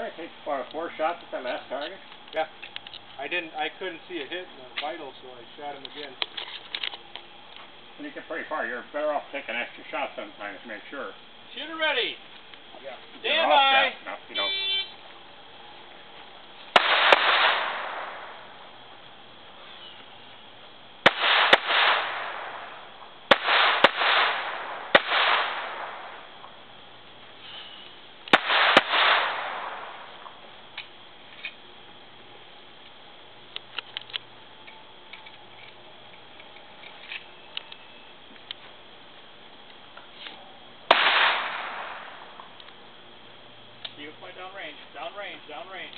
I think 4 shots at that last target. Yeah. I couldn't see a hit in the vital, so I shot him again. When you get pretty far, you're better off taking extra shots sometimes to make sure. Shooter ready. Yeah. Stand by. Enough, you know. You can point downrange, downrange, downrange.